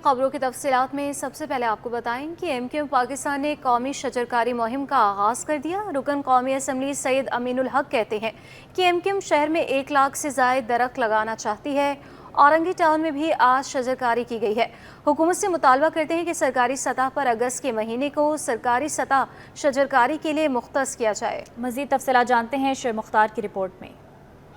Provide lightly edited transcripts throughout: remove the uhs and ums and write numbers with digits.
खबरों की तफसीलात में सबसे पहले आपको बताएं कि एमक्यू पाकिस्तान ने कौमी शजरकारी मुहिम का आगाज़ कर दिया। रुकन कौमी असम्बली सैयद अमीनुल हक कहते हैं कि एमक्यू शहर में 1 लाख से ज़ायद दरख्त लगाना चाहती है। औरंगी टाउन में भी आज शजरकारी की गई है। हुकूमत से मुतालबा करते हैं कि सरकारी सतह पर अगस्त के महीने को सरकारी सतह शजरकारी के लिए मुख्तस किया जाए। मज़ीद तफसीलात जानते हैं शेर मुख्तार की रिपोर्ट में।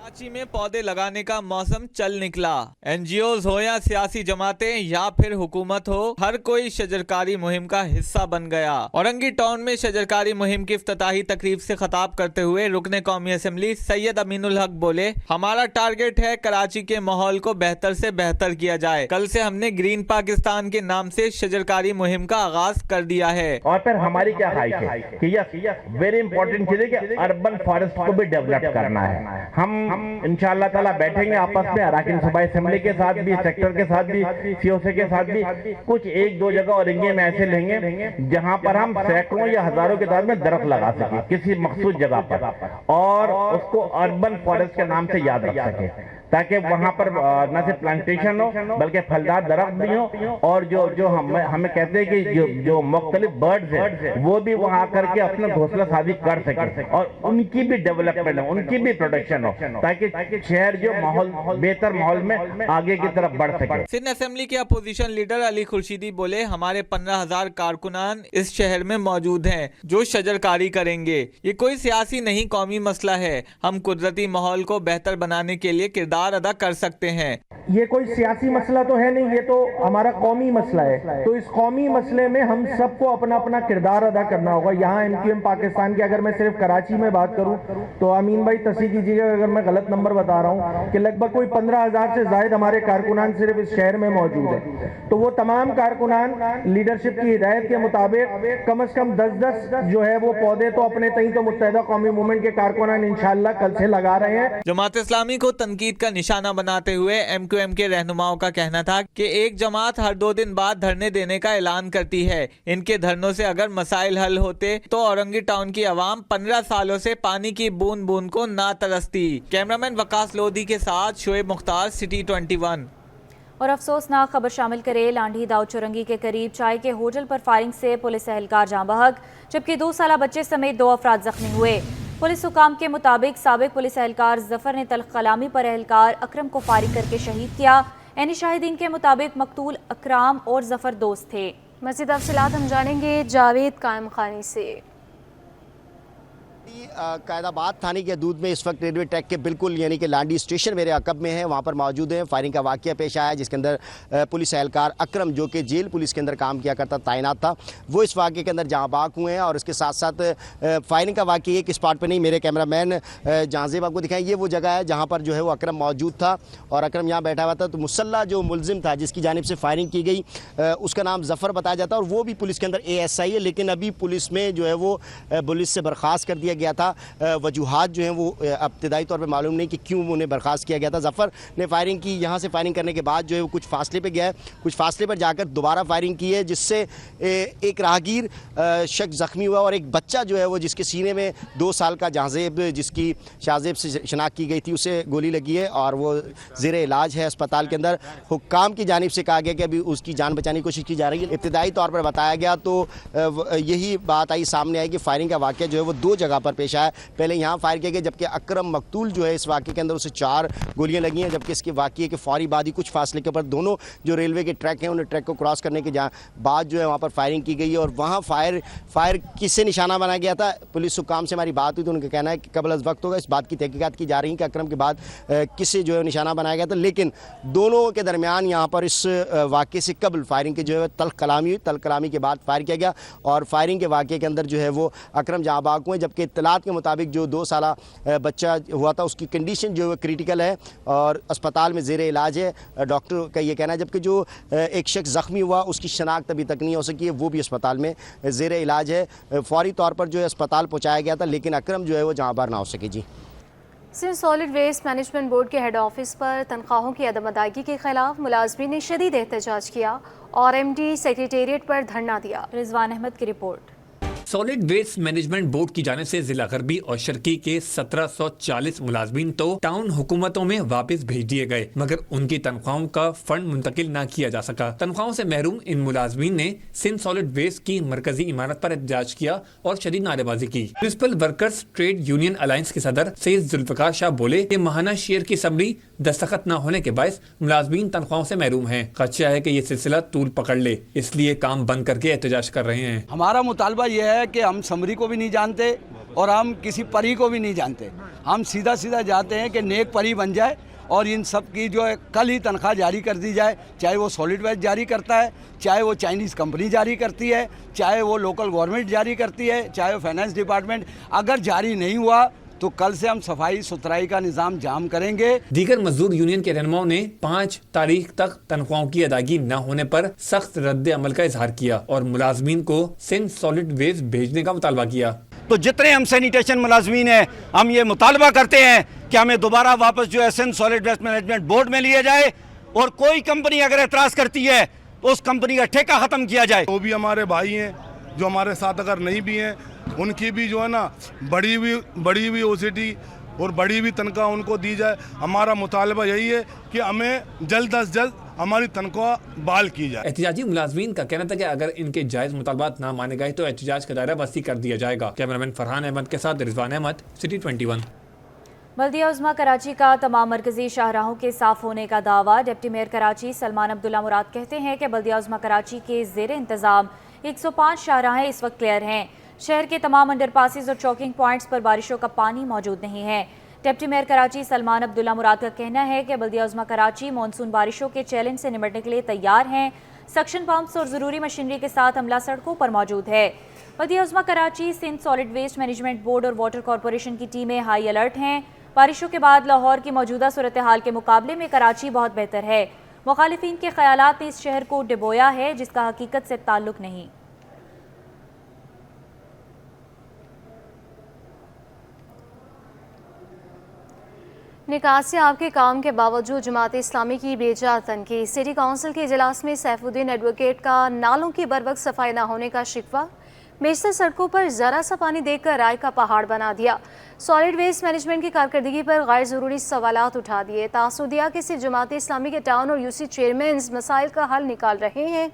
कराची में पौधे लगाने का मौसम चल निकला। एनजीओज हो या सियासी जमातें या फिर हुकूमत हो, हर कोई शजरकारी मुहिम का हिस्सा बन गया। औरंगी टाउन में शजरकारी मुहिम की इफ्तिताही तकरीब से खिताब करते हुए रुकने कौमी असम्बली सैयद अमीनुल हक बोले, हमारा टारगेट है कराची के माहौल को बेहतर से बेहतर किया जाए। कल से हमने ग्रीन पाकिस्तान के नाम से शजरकारी मुहिम का आगाज कर दिया है। और फिर हमारी क्या ख्वाहिश है कि यस वेरी इंपॉर्टेंट चीज है कि अर्बन फॉरेस्ट को भी डेवलप करना है। हम इंशाअल्लाह ताला बैठेंगे आपस में अराकीन सूबाई असेंबली के साथ भी, सेक्टर के साथ भी, सीओसी के साथ भी, कुछ 1-2 जगह और एरिया में ऐसे लेंगे जहां पर हम सैकड़ों या हजारों के तादाद में दरख्त लगा सके किसी मखसूस जगह पर, और उसको अर्बन फॉरेस्ट के नाम से याद रख सके, ताकि वहां पर न सिर्फ प्लांटेशन हो बल्कि फलदार दरख्त भी हो, और जो हमें कहते हैं कि जो मुख्तलिफ बर्ड्स हैं वो भी वहां आकर के अपना घोंसला साजी कर सके और उनकी भी डेवलपमेंट हो, उनकी भी प्रोटेक्शन हो, ताकि शहर जो माहौल बेहतर माहौल में आगे की तरफ बढ़ सके। सिंध असेंबली के अपोजिशन लीडर अली खुर्शीदी बोले, हमारे 15,000 कारकुनान इस शहर में मौजूद हैं जो शजरकारी करेंगे। ये कोई सियासी नहीं, कौमी मसला है। हम कुदरती माहौल को बेहतर बनाने के लिए किरदार अदा कर सकते हैं। ये कोई सियासी मसला तो है नहीं, ये तो हमारा कौमी मसला है। तो इस कौमी मसले में हम सबको अपना अपना किरदार अदा करना होगा। यहाँ एमक्यूएम पाकिस्तान की अगर मैं सिर्फ कराची में बात करूँ तो अमीन भाई तस्दीक कीजिएगा अगर मैं गलत नंबर बता रहा हूँ कि लगभग कोई 15,000 से ज्यादा हमारे कारकुनान सिर्फ इस शहर में मौजूद है। तो वो तमाम कारकुनान लीडरशिप की हिदायत के मुताबिक कम से कम 10-10 जो है वो पौधे तो अपने तई तो मुत्तहिदा कौमी मूवमेंट के कारकुनान इंशाअल्लाह कल से लगा रहे हैं। जमात इस्लामी को तनकीद का निशाना बनाते हुए एमक्यूएम के रहनुमाओं का कहना था कि एक जमात हर 2 दिन बाद धरने देने का ऐलान करती है। इनके धरनों से अगर मसाइल हल होते तो औरंगी टाउन की आवाम 15 सालों से पानी की बूंद बूंद को ना तरसती। कैमरामैन वकास लोधी के साथ शोएब मुख्तार, सिटी 21। और अफसोसनाक खबर शामिल करे, लांढी दाऊद चुरंगी के करीब चाय के होटल पर फायरिंग से पुलिस एहलकार जाँ बहक, जबकि 2 साला बच्चे समेत 2 अफराद जख्मी हुए। पुलिस हुकाम के मुताबिक साबिक पुलिस एहलकार जफर ने तल्ख कलामी पर एहलकार अकरम को फारिग करके शहीद किया। यानी शाहिदीन के मुताबिक मकतूल अकराम और जफर दोस्त थे। मज़ीद तफसीलात हम जानेंगे जावेद कायम खानी से। कायदाबाद थाने के हदूद में इस वक्त रेलवे ट्रैक के बिल्कुल यानी कि लांडी स्टेशन मेरे अकब में है, वहाँ पर मौजूद है। फायरिंग का वाक़या पेश आया जिसके अंदर पुलिस एहलकार अकरम जो कि जेल पुलिस के अंदर काम किया करता तैनात था, वो इस वाक़े के अंदर जहाँ बाग हुए हैं। और उसके साथ साथ फायरिंग का वाक़या एक स्पॉट पर नहीं, मेरे कैमरामैन जहाँजेब आपको दिखाएं, ये वो जगह है जहाँ पर जो है वो अकरम मौजूद था और अकरम यहाँ बैठा हुआ था। तो मुसल्ला जो मुलजिम था जिसकी जानिब से फायरिंग की गई उसका नाम जफ़र बताया जाता है और वो भी पुलिस के अंदर ASI है, लेकिन अभी पुलिस में जो है वो पुलिस से बर्खास्त कर दिया गया था। वजूहात जो हैं वो इब्तिदाई तौर पे मालूम नहीं कि क्यों उन्हें बर्खास्त किया गया था। जफ़र ने फायरिंग की, यहाँ से फायरिंग करने के बाद जो है वो कुछ फासले पे गया है, कुछ फासले पर जाकर दोबारा फायरिंग की है जिससे एक राहगीर शख्स ज़ख्मी हुआ और एक बच्चा जो है वो जिसके सीने में 2 साल का जहाँजेब जिसकी शाहजेब से शनाख्त की गई थी उसे गोली लगी है और वो ज़ेर इलाज है अस्पताल के अंदर। हुक्काम की जानिब से कहा गया कि अभी उसकी जान बचाने की कोशिश की जा रही है। इब्तिदाई तौर पर बताया गया तो यही बात आई सामने आई कि फायरिंग का वाक़या जो है वो 2 जगह पर पेश आया। पहले यहाँ फायर किया गया जबकि अकरम मकतूल जो है इस वाक़े के अंदर उसे 4 गोलियां लगी हैं, जबकि इसके वाक़े के फौरी बाद ही कुछ फासले के ऊपर दोनों जो रेलवे के ट्रैक हैं उन्हें ट्रैक को क्रॉस करने के बाद जो है वहाँ पर फायरिंग की गई है। और वहाँ फायर किससे निशाना बनाया गया था, पुलिस हुकाम से हमारी बात हुई तो उनका कहना है कि कबल अज़ वक्त होगा, इस बात की तहकीकात की जा रही है कि अकरम के बाद किससे जो है निशाना बनाया गया था। लेकिन दोनों के दरमियान यहाँ पर इस वाक़े से कबल फायरिंग के जो है तल्ख कलामी हुई, तल्ख कलामी के बाद फायर किया गया और फायरिंग के वाक़े के अंदर जो है वो अकरम जहाँ बाग हुए, जबकि इत्तलात के मुताबिक जो 2 साला बच्चा हुआ था उसकी कंडीशन जो है क्रिटिकल है और अस्पताल में ज़ेर इलाज है, डॉक्टर का ये कहना है। जबकि जो एक शख्स ज़ख्मी हुआ उसकी शनाख्त अभी तक नहीं हो सकी है, वो भी अस्पताल में ज़ेर इलाज है। फौरी तौर पर जो है अस्पताल पहुँचाया गया था लेकिन अकरम जो है वो जहाँ बार ना हो सके। जी, Sindh solid waste management board के हेड ऑफिस पर तनख्वाहों की अदम अदायगी के खिलाफ मुलाजमीन ने शदीद एहतजाज किया और MD सेक्रेटेरिएट पर धरना दिया। रिजवान अहमद की report. Solid waste management board की जानिब से जिला गरबी और शर्की के 1740 मुलाजमीन तो टाउन हुकूमतों में वापस भेज दिए गए, मगर उनकी तनख्वाहों का फंड मुंतकिल न किया जा सका। तनख्वाहों से महरूम इन मुलाजमीन ने सिंध सॉलिड वेस्ट की मरकजी इमारत पर एहतजाज किया और शदीद नारेबाजी की। Municipal workers trade union alliance के सदर सैयद जुल्फिकार शाह बोले कि माहाना शेयर की सबरी दस्तखत न होने के बायस मुलाजमीन तनख्वाहों से महरूम हैं। खदशा है कि ये सिलसिला तूल पकड़ ले, इसलिए काम बंद करके एहतजाज कर रहे हैं। हमारा मुतालबा यह है कि हम समरी को भी नहीं जानते और हम किसी परी को भी नहीं जानते। हम सीधा सीधा जाते हैं कि नेक परी बन जाए और इन सब की जो है कल ही तनख्वाह जारी कर दी जाए, चाहे वो सॉलिड वेस्ट जारी करता है, चाहे वो चाइनीज़ कंपनी जारी करती है, चाहे वो लोकल गवर्नमेंट जारी करती है, चाहे वो फाइनेंस डिपार्टमेंट। अगर जारी नहीं हुआ तो कल से हम सफाई सुथराई का निज़ाम जाम करेंगे। दीगर मजदूर यूनियन के रहनुमाओं ने 5 तारीख तक तनख्वाहों की अदायगी न होने पर सख्त रद्द अमल का इजहार किया और मुलाजमीन को सिंध सॉलिड वेस्ट भेजने का मुतालबा किया। तो जितने हम सैनिटेशन मुलाजमीन हैं, हम ये मुतालबा करते हैं कि हमें दोबारा वापस जो है Sindh solid waste management board में लिया जाए और कोई कंपनी अगर एतराज़ करती है तो उस कंपनी का ठेका ख़त्म किया जाए। वो भी हमारे भाई हैं, जो हमारे साथ अगर नहीं भी हैं उनकी भी जो है ना बड़ी हुई ओसीटी और बड़ी हुई तनख्वाह उनको दी जाए। हमारा मुतालबा यही है कि हमें जल्द अज जल्द हमारी तनख्वाह बहाल की जाए। एहतजाजी मुलाजमीन का कहना था कि अगर इनके जायज़ मुतालबात ना माने गए तो एहतजाज का दायरा वसी कर दिया जाएगा। कैमरामैन फरहान अहमद के साथ रिजवान अहमद, सिटी 21। बल्दिया उज़्मा कराची का तमाम मरकजी शाहराहों के साफ होने का दावा। डिप्टी मेयर कराची सलमान अब्दुल्ला मुराद कहते हैं कि बल्दिया उज़्मा कराची के ज़ेर इंतज़ाम 105 शाहराहें इस वक्त क्लियर हैं। शहर के तमाम अंडरपासेस और चौकिंग पॉइंट्स पर बारिशों का पानी मौजूद नहीं है। डिप्टी मेयर कराची सलमान अब्दुल्ला मुराद का कहना है कि बल्दिया उज़्मा कराची मानसून बारिशों के चैलेंज से निपटने के लिए तैयार हैं। सक्शन पंप्स और ज़रूरी मशीनरी के साथ अमला सड़कों पर मौजूद है। बल्दिया उज़्मा Karachi, Sindh solid waste management board और वाटर कॉरपोरेशन की टीमें हाई अलर्ट हैं। बारिशों के बाद लाहौर की मौजूदा सूरत हाल के मुकाबले में कराची बहुत बेहतर है। मुखालिफिन के ख्यालात ने इस शहर को डिबोया है जिसका हकीकत से ताल्लुक नहीं। निकासी आपके काम के बावजूद जमात इस्लामी की बेजा तनकीद। सिटी काउंसिल के इजलास में सैफुद्दीन एडवोकेट का नालों की बरवक्त सफाई न होने का शिकवा। बेशतर सड़कों पर ज़रा सा पानी देखकर राय का पहाड़ बना दिया। सॉलिड वेस्ट मैनेजमेंट की कारकर्दगी पर गैर ज़रूरी सवालात उठा दिए। तासुर दिया कि सिर्फ जमात इस्लामी के टाउन और यूसी चेयरमैन मसाइल का हल निकाल रहे हैं।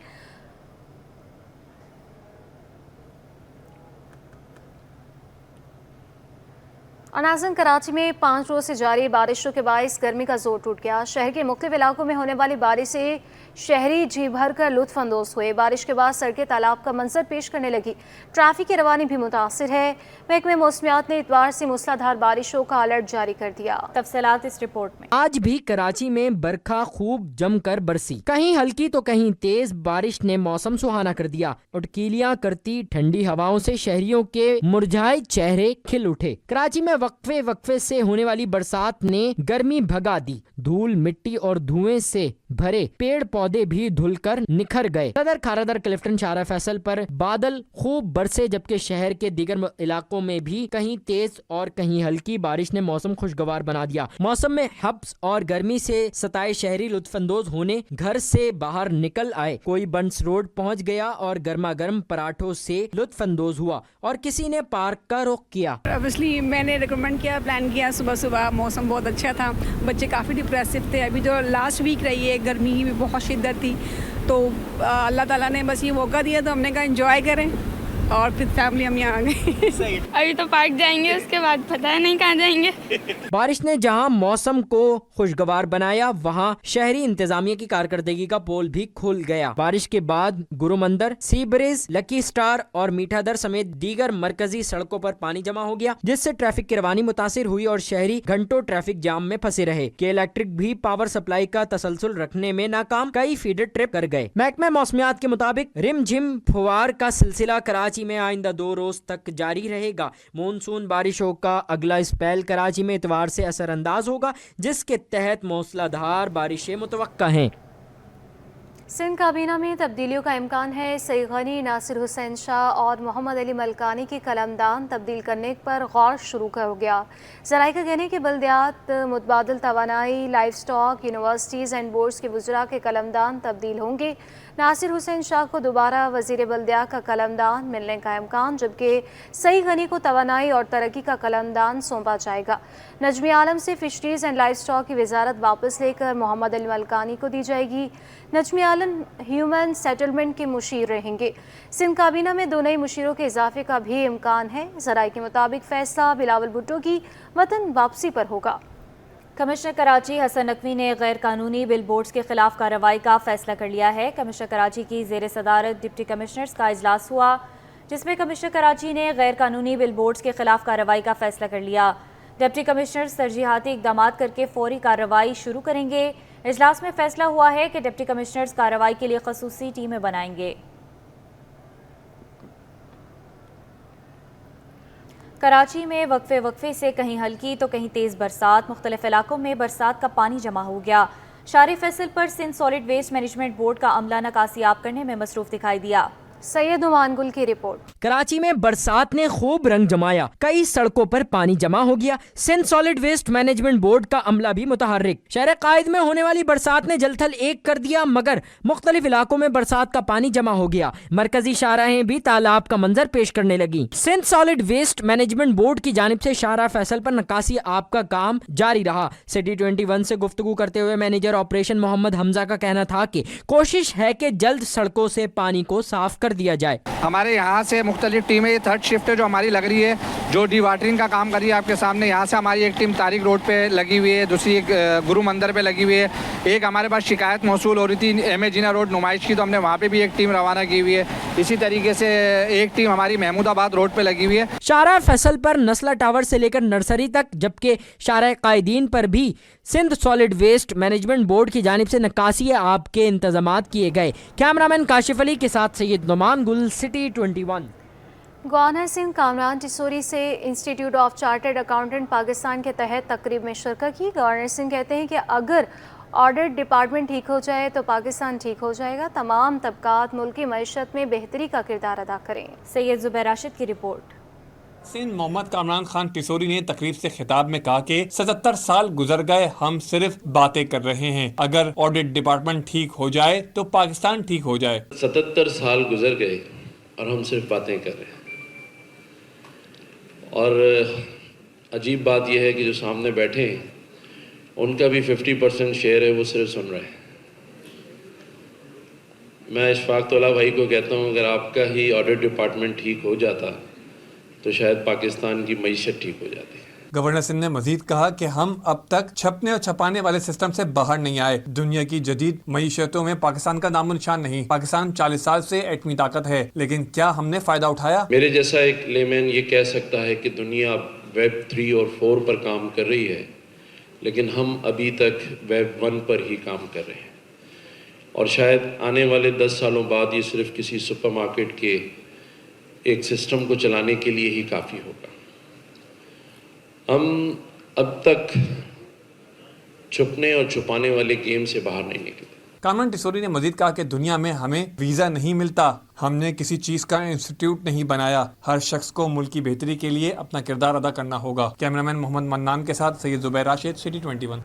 नाज़रीन, कराची में 5 रोज से जारी बारिशों के बायस गर्मी का जोर टूट गया। शहर के मुख्तलिफ इलाकों में होने वाली बारिश से शहरी जी भर कर लुत्फ अंदोज हुए। बारिश के बाद सड़कें तालाब का मंजर पेश करने लगी। ट्रैफिक की रवानी भी मुतासिर है। महकमे मौसमियात ने इतवार से मूसलाधार बारिशों का अलर्ट जारी कर दिया। तफसीलात इस रिपोर्ट में। आज भी कराची में बरखा खूब जमकर बरसी। कहीं हल्की तो कहीं तेज बारिश ने मौसम सुहाना कर दिया। उटकीलियां करती ठंडी हवाओं से शहरियों के मुरझाए चेहरे खिल उठे। कराची में वक्फे वक्फे से होने वाली बरसात ने गर्मी भगा दी। धूल, मिट्टी और धुएं से भरे पेड़ पौधे भी धुलकर निखर गए। सदर खारादर क्लिफ्टन शारा फैसल पर बादल खूब बरसे, जबकि शहर के दीगर इलाकों में भी कहीं तेज और कहीं हल्की बारिश ने मौसम खुशगवार बना दिया। मौसम में हब्स और गर्मी से सताए शहरी लुत्फानंदोज होने घर से बाहर निकल आए। कोई बंस रोड पहुंच गया और गर्मा गर्म पराठों से लुत्फानंदोज हुआ और किसी ने पार्क का रुख किया। ऑब्वियसली मैंने रिकमेंड किया, प्लान किया। सुबह सुबह मौसम बहुत अच्छा था, बच्चे काफ़ी डिप्रेसिव थे। अभी जो लास्ट वीक रही है गर्मी की भी बहुत शिद्दत थी, तो अल्लाह ताला ने बस ये मौका दिया तो हमने कहा एंजॉय करें और फिर फैमिली हम यहाँ आ गए। अभी तो पार्क जाएंगे, उसके बाद पता है नहीं कहाँ जाएंगे। बारिश ने जहां मौसम को खुशगवार बनाया, वहां शहरी इंतजामिया की कारकर्दगी का पोल भी खुल गया। बारिश के बाद गुरुमंदर, सी ब्रिज, लकी स्टार और मीठादर समेत दीगर मरकजी सड़कों पर पानी जमा हो गया, जिससे ट्रैफिक की रवानी मुतासिर हुई और शहरी घंटों ट्रैफिक जाम में फंसे रहे। के इलेक्ट्रिक भी पावर सप्लाई का तसलसल रखने में नाकाम, कई फीडर ट्रिप कर गए। महकमा मौसमियात के मुताबिक रिम झिम फुवार का सिलसिला कराची में आइंदा 2 रोज तक जारी रहेगा। मॉनसून बारिशों का अगला स्पेल कराची में इतवार से असरअंदाज होगा, जिसके तहत मूसलाधार बारिशें मुतवक्का हैं। सिंध काबीना में तब्दीलियों का इम्कान है। सईद गनी, नासिर हुसैन शाह और मोहम्मद अली मलकानी की कलमदान तब्दील करने पर गौर शुरू हो गया। ज़राए का कहने के बल्दियात, मुतबादिल तवानाई, livestock, universities and boards के वज़रा के कलमदान तब्दील होंगे। नासिर हुसैन शाह को दोबारा वजीर बल्दिया का कलमदान मिलने का इम्कान, जबकि सईद गनी को तवानाई और तरक्की का कलमदान सौंपा जाएगा। नजमी आलम से फिशरीज एंड लाइफ स्टॉक की वजारत वापस लेकर मोहम्मद अली मलकानी को दी जाएगी। नजमी आलम ह्यूमन सेटलमेंट के मुशीर रहेंगे। सिंध काबीना में 2 नए मुशीरों के इजाफे का भी इम्कान है। ज़राए के मुताबिक फैसला बिलावल भुट्टो की वतन वापसी पर होगा। कमिश्नर कराची हसन नकवी ने गैर कानूनी बिल बोर्ड्स के खिलाफ कार्रवाई का फैसला कर लिया है। कमिश्नर कराची की ज़ेर सदारत डिप्टी कमिश्नर्स का इजलास हुआ, जिसमें कमिश्नर कराची ने गैर कानूनी बिल बोर्ड्स के खिलाफ कार्रवाई का फैसला कर लिया। डिप्टी कमिश्नर्स तरजीहाती इकदाम करके फौरी कार्रवाई शुरू करेंगे। इजलास में फैसला हुआ है कि डिप्टी कमिश्नर्स कार्रवाई के लिए खसूसी टीमें बनाएंगे। कराची में वक्फे से कहीं हल्की तो कहीं तेज़ बरसात, मुख्तलिफ इलाकों में बरसात का पानी जमा हो गया। शारी फैसल पर Sindh solid waste management board का अमला नकासियाब करने में मसरूफ दिखाई दिया। सैयद उमान गुल की रिपोर्ट। कराची में बरसात ने खूब रंग जमाया, कई सड़कों पर पानी जमा हो गया। Sindh solid waste management board का अमला भी मुतहर्रिक। शहर कायद में होने वाली बरसात ने जलथल एक कर दिया, मगर मुख्तलिफ इलाकों में बरसात का पानी जमा हो गया। मरकजी शाहराहें भी तालाब का मंजर पेश करने लगी। Sindh solid waste management board की जानिब से शाहरा फैसल पर नकासी आप का काम जारी रहा। सिटी 21 से गुफ्तगू करते हुए मैनेजर ऑपरेशन मोहम्मद हमजा का कहना था कि कोशिश है कि जल्द सड़कों से पानी को साफ कर दिया जाए। हमारे यहाँ से मुख्तलिफ टीमें, ये 3rd शिफ्ट है जो हमारी लग रही है, जो डी वाटरिंग का काम कर रही है आपके सामने। यहाँ से हमारी एक टीम तारिक रोड पे लगी हुई है, दूसरी एक गुरु मंदिर पे लगी हुई है। एक हमारे पास शिकायत मौसूल हो रही थी एम.ए. जिना रोड नुमाइश की, तो हमने वहाँ पे भी एक टीम रवाना की हुई है। इसी तरीके से एक टीम हमारी महमूदाबाद रोड पे लगी हुई है। शारा फैसल पर नस्ला टावर से लेकर नर्सरी तक, जबकि शारा कायदीन पर भी Sindh solid waste management board की जानिब से नकासी आप के इंतजामात किए गए। कैमरामैन काशिफ अली के साथ सैयद नुमान गुल, सिटी 21। गवर्नर सिंध कामरान टिसोरी से institute of chartered accountant Pakistan के तहत तकरीब में शिरकत की। गवर्नर सिंह कहते हैं कि अगर ऑडिट डिपार्टमेंट ठीक हो जाए तो पाकिस्तान ठीक हो जाएगा। तमाम तबकात मुल्क की मईशत में बेहतरी का किरदार अदा करें। सैयद जुबैर राशिद की रिपोर्ट। सिंध मोहम्मद कामरान खान टिसोरी ने तकरीब से खिताब में कहा कि 77 साल गुजर गए, हम सिर्फ बातें कर रहे हैं। अगर ऑडिट डिपार्टमेंट ठीक हो जाए तो पाकिस्तान ठीक हो जाए। 77 साल गुजर गए और हम सिर्फ बातें कर रहे हैं। और अजीब बात यह है कि जो सामने बैठे हैं उनका भी 50% शेयर है, वो सिर्फ सुन रहे हैं। मैं इशफाक तौला भाई को कहता हूँ, अगर आपका ही ऑडिट डिपार्टमेंट ठीक हो जाता तो शायद पाकिस्तान की मईशत ठीक हो जाती। गवर्नर सिंह ने मजीद कहा कि हम अब तक छपने और छपाने वाले सिस्टम से बाहर नहीं आए। दुनिया की जदीद मईशतों में पाकिस्तान का नामो निशान नहीं। पाकिस्तान 40 साल से एटमी ताकत है, लेकिन क्या हमने फायदा उठाया? मेरे जैसा एक लेमैन ये कह सकता है कि दुनिया वेब 3 और 4 पर काम कर रही है, लेकिन हम अभी तक वेब 1 पर ही काम कर रहे हैं। और शायद आने वाले 10 सालों बाद ये सिर्फ किसी सुपरमार्केट के एक सिस्टम को चलाने के लिए ही काफ़ी होगा। हम अब तक छुपने और छुपाने वाले गेम से बाहर नहीं निकले। कामरान टिसोरी ने मजीद कहा कि दुनिया में हमें वीज़ा नहीं मिलता, हमने किसी चीज़ का इंस्टीट्यूट नहीं बनाया। हर शख्स को मुल्क की बेहतरी के लिए अपना किरदार अदा करना होगा। कैमरामैन मोहम्मद मन्नान के साथ Syed Zubair Rashid, city 21।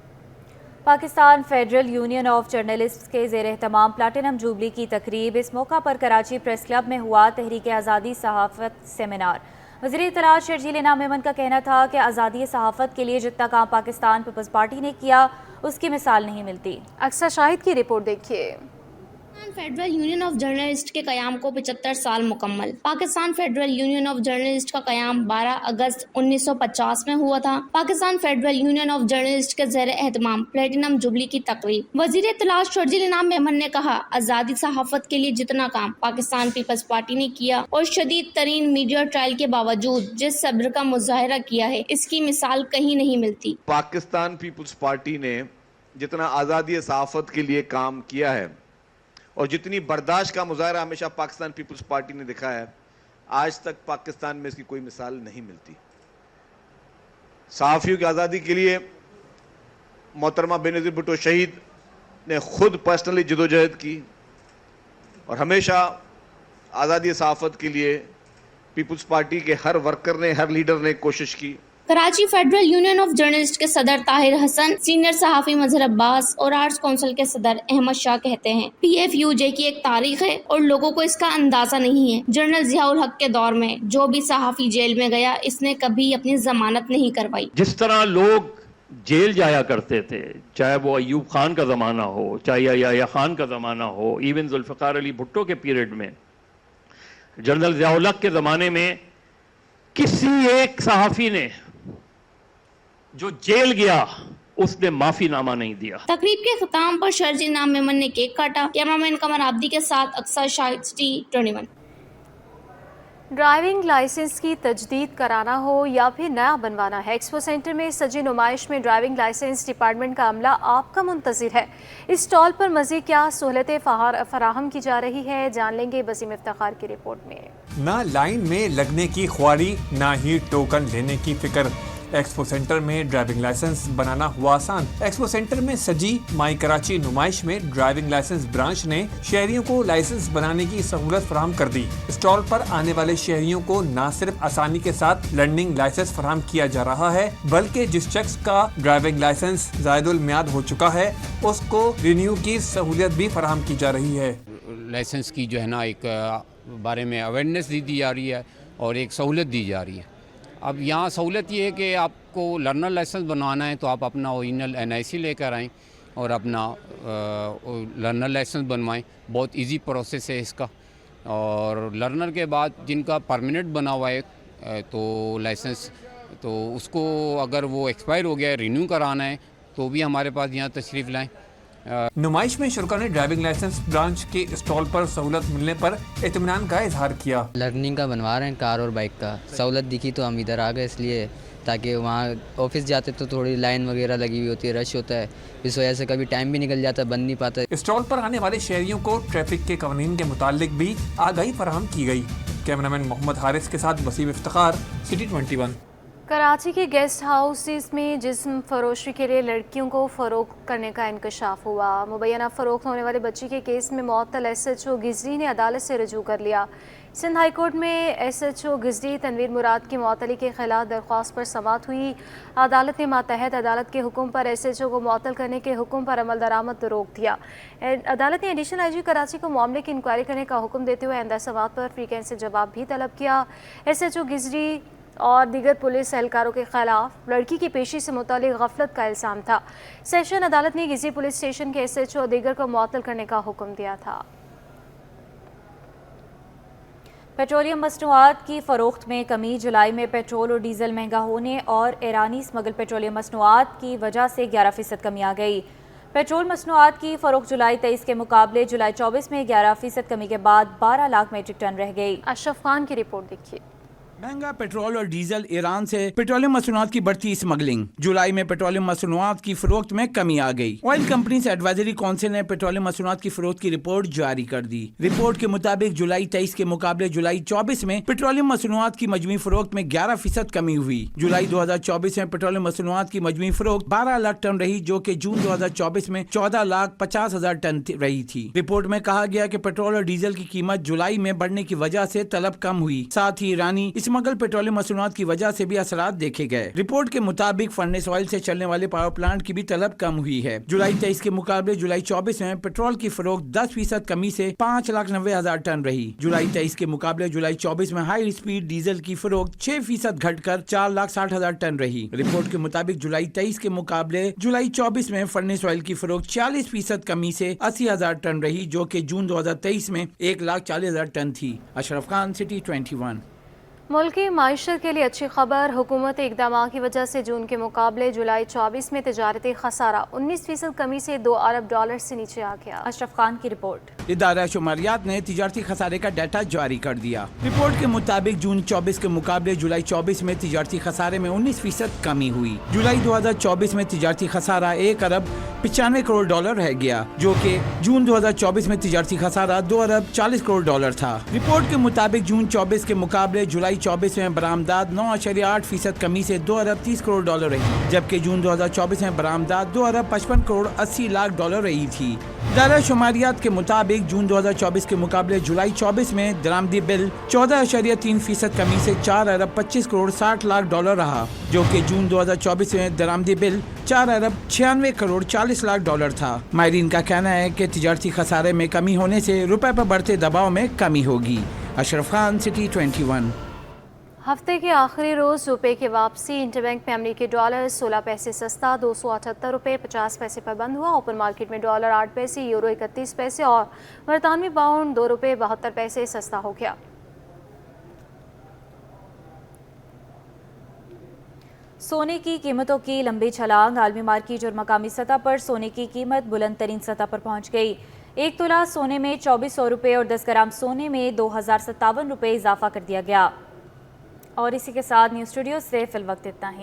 Pakistan federal union of journalists के ज़ेर एहतमाम प्लाटिनम जुबली की तकरीब। इस मौका पर कराची प्रेस क्लब में हुआ तहरीक आज़ादी सहाफ़त सेमिनार। वज़ीर इत्तलात शर्जील इनाम मेमन का कहना था कि आज़ादी सहाफ़त के लिए जितना काम पाकिस्तान पीपल्स पार्टी ने किया उसकी मिसाल नहीं मिलती। अक्सर शाहिद की रिपोर्ट देखिए। फेडरल यूनियन ऑफ जर्नलिस्ट के क़याम को 75 साल मुकम्मल। Pakistan federal union of journalist का क़याम 12 अगस्त 1950 में हुआ था। Pakistan federal union of journalist के ज़ेर एहतमाम प्लेटिनम जुबली की तकरीब। वज़ीर इत्तलात शर्जील इनाम मेमन ने कहा, आज़ादी सहाफ़त के लिए जितना काम पाकिस्तान पीपल्स पार्टी ने किया और शदीद तरीन मीडिया ट्रायल के बावजूद जिस सब्र का मुजाहरा किया है, इसकी मिसाल कहीं नहीं मिलती। पाकिस्तान पीपल्स पार्टी ने जितना आज़ादी सहाफ़त के लिए काम किया है और जितनी बर्दाश्त का मुजाहरा हमेशा पाकिस्तान पीपल्स पार्टी ने दिखाया है, आज तक पाकिस्तान में इसकी कोई मिसाल नहीं मिलती। सहाफ़ियों की आज़ादी के लिए मोहतरमा बेनज़ीर भुट्टो शहीद ने खुद पर्सनली जदोजहद की और हमेशा आज़ादी सहाफ़त के लिए पीपल्स पार्टी के हर वर्कर ने, हर लीडर ने कोशिश की। Karachi federal union of journalist के सदर ताहिर हसन, सीनियर सहाफी मजहर अब्बास और आर्ट्स काउंसिल के सदर अहमद शाह कहते हैं PFUJ की एक तारीख है और लोगों को इसका अंदाजा नहीं है। जनरल जियाउल हक के दौर में जो भी सहाफी जेल में गया, इसने कभी अपनी जमानत नहीं करवाई। जिस तरह लोग जेल जाया करते थे, चाहे वो अयूब खान का ज़माना हो, चाहे याह्या खान का ज़माना हो, इवन जुल्फ़िकार अली भुट्टो के पीरियड में, जनरल ज़ियाउल हक के ज़माने में किसी एक सहाफ़ी ने जो जेल गया उसने माफीनामा नहीं दिया। तकरीब के खिताम पर शर्जी नाम मेमन ने केक काटा। कैमरामैन कमर आब्दी के साथ अक्सर शाहिद, सिटी 21। ड्राइविंग लाइसेंस की तजदीद कराना हो या फिर नया बनवाना है, एक्सपो सेंटर में सजी नुमाइश में ड्राइविंग लाइसेंस डिपार्टमेंट का अमला आपका मुंतज़िर है। इस स्टॉल पर मज़ीद क्या सहूलतें फराहम की जा रही है, जान लेंगे वसीम इफ्तिखार की रिपोर्ट में। ना लाइन में लगने की ख्वारी, ना ही टोकन लेने की फिक्र। एक्सपो सेंटर में ड्राइविंग लाइसेंस बनाना हुआ आसान। एक्सपो सेंटर में सजी माई कराची नुमाइश में ड्राइविंग लाइसेंस ब्रांच ने शहरियों को लाइसेंस बनाने की सहूलत फराहम कर दी। स्टॉल पर आने वाले शहरियों को न सिर्फ आसानी के साथ लर्निंग लाइसेंस फराहम किया जा रहा है, बल्कि जिस शख्स का ड्राइविंग लाइसेंस ज़ायदुल मियाद हो चुका है उसको रिन्यू की सहूलियत भी फराहम की जा रही है। लाइसेंस की जो है ना एक बारे में अवेयरनेस दी जा रही है और एक सहूलत दी जा रही है। अब यहाँ सहूलत ये है कि आपको लर्नर लाइसेंस बनवाना है तो आप अपना ओरिजिनल NIC लेकर आएँ और अपना लर्नर लाइसेंस बनवाएं। बहुत इजी प्रोसेस है इसका। और लर्नर के बाद जिनका परमानेंट बना हुआ है तो लाइसेंस, तो उसको अगर वो एक्सपायर हो गया है, रिन्यू कराना है तो भी हमारे पास यहाँ तशरीफ़ लाएँ। नुमाइश में शुरा ने ड्राइविंग लाइसेंस ब्रांच के स्टॉल पर सहूलत मिलने पर इत्मीनान का इजहार किया। लर्निंग का बनवा रहे हैं, कार और बाइक का। सहूलत दिखी तो हम इधर आ गए, इसलिए ताकि वहाँ ऑफिस जाते तो थोड़ी लाइन वगैरह लगी हुई होती है, रश होता है, इस वजह से कभी टाइम भी निकल जाता है, बन नहीं पाता। स्टॉल पर आने वाले शहरियों को ट्रैफिक के कानून के मुतालिक भी आगाही फराहम की गई। कैमरामैन मोहम्मद हारिस के साथ वसीम इफ्तिखार, सिटी 21। कराची के गेस्ट हाउसेस में जिस्म फरोशी के लिए लड़कियों को फ़रोख्त करने का इंकशाफ हुआ। मुबैना फ़रोख्त होने वाले बच्ची के केस में मुअत्तल SHO गिजरी ने अदालत से रजू कर लिया। सिंध हाई कोर्ट में SHO गिजरी तनवीर मुराद की मुअत्तली के खिलाफ दरख्वास्त पर समाअत हुई। अदालत ने मातहत अदालत के हुक्म पर SHO को मुअत्तल करने के हुक्म पर अमल दरामद रोक दिया। अदालत ने एडिशनल IG कराची को मामले की इंक्वायरी करने का हुक्म देते हुए आइंदा समाअत पर फ्रीक्वेंसी से जवाब भी तलब किया। SHO गिजरी और दीगर पुलिस एहलकारों के खिलाफ लड़की की पेशी से मुतालिक गफलत का इल्ज़ाम था। सेशन अदालत ने गिजरी पुलिस स्टेशन के SHO और दीगर को मुअत्तल करने का हुक्म दिया था। पेट्रोलियम मसनूआत की फ़रोख्त में कमी। जुलाई में पेट्रोल और डीजल महंगा होने और ईरानी स्मगल पेट्रोलियम मसनूआत की वजह से 11% कमी आ गई। पेट्रोल मसनूआत की फ़रोख्त जुलाई 23 के मुकाबले जुलाई 24 में 11% कमी के बाद 12 लाख मीट्रिक टन रह गई। अशरफ खान की रिपोर्ट देखिए। महंगा पेट्रोल और डीजल, ईरान से पेट्रोलियम मसनूआत की बढ़ती स्मगलिंग। जुलाई में पेट्रोलियम मसनूआत की फरोख्त में कमी आ गई। ऑयल कंपनीज एडवाइजरी काउंसिल ने पेट्रोलियम मसनूआत की फरोख्त की रिपोर्ट जारी कर दी। रिपोर्ट के मुताबिक जुलाई 23 के मुकाबले जुलाई 24 में पेट्रोलियम मसनूआत की मजमूई फरोख्त में 11% कमी हुई। जुलाई 2024 में पेट्रोलियम मसनूआत की मजमूई फरोख्त 12 लाख टन रही, जो कि जून 2024 में 14,50,000 टन रही थी। रिपोर्ट में कहा गया कि पेट्रोल और डीजल की कीमत जुलाई में बढ़ने की वजह से तलब कम हुई। साथ ही ईरानी स्मगल पेट्रोलियम मसनूआत की वजह से भी असरात देखे गए। रिपोर्ट के मुताबिक फर्नेस ऑयल से चलने वाले पावर प्लांट की भी तलब कम हुई है। जुलाई 23 के मुकाबले जुलाई 24 में पेट्रोल की फरोख्त 10% कमी से 5,90,000 टन रही। जुलाई 23 के मुकाबले जुलाई 24 में हाई स्पीड डीजल की फरोख्त 6% घटकर 4,60,000 टन रही। रिपोर्ट के मुताबिक जुलाई 23 के मुकाबले जुलाई 24 में फर्नेस ऑयल की फरोख्त 40% कमी से 80,000 टन रही, जो कि जून 2023 में 1,40,000 टन थी। अशरफ खान, सिटी 21। मुल्क की माइशत के लिए अच्छी खबर। हुकूमती इक़दाम की वजह से जून के मुकाबले जुलाई 24 में तिजारती खसारा 19% कमी से $2 अरब से नीचे आ गया। अशरफ खान की रिपोर्ट। इदारा शुमारियात ने तिजारती खसारे का डाटा जारी कर दिया। रिपोर्ट के मुताबिक जून 24 के मुकाबले जुलाई 24 में तिजारती खसारे में 19% कमी हुई। जुलाई 2024 में तिजारती खसारा $1 अरब 95 करोड़ रह गया, जो कि जून 2024 में तिजारती खसारा $2 अरब 40 करोड़ था। रिपोर्ट के मुताबिक जून 24 के मुकाबले जुलाई 24 में बरामदात 9.8% कमी से $2 अरब 30 करोड़ रही, जबकि जून 2024 में बरामदात $2 अरब 55 करोड़ 80 लाख रही थी। दायरा शुमारियात के मुताबिक जून 2024 के मुकाबले जुलाई 24 में दरामदी बिल 14.3% कमी से 4 अरब 25 करोड़ 60 लाख डॉलर रहा, जो कि जून 2024 में दरामदी बिल 4 अरब 96 करोड़ 40 लाख डॉलर था। माहिरीन का कहना है कि तिजारती खसारे में कमी होने से रुपए पर बढ़ते दबाव में कमी होगी। अशरफ खान, सिटी 21। हफ्ते के आखिरी रोज़ रुपए की वापसी। इंटरबैंक में अमरीकी डॉलर 16 पैसे सस्ता 278 रुपये 50 पैसे पर बंद हुआ। ओपन मार्केट में डॉलर 8 पैसे, यूरो 31 पैसे और बरतानवी पाउंड 2 रुपये 72 पैसे सस्ता हो गया। सोने की कीमतों की लंबी छलांग। आलमी मार्केट और मकामी सतह पर सोने की कीमत बुलंद तरीन सतह पर पहुंच गई। 1 तोला सोने में 2400 रुपये और 10 ग्राम सोने में 2057 रुपये इजाफा कर दिया गया। और इसी के साथ न्यूज़ स्टूडियो से फिल वक्त इतना ही।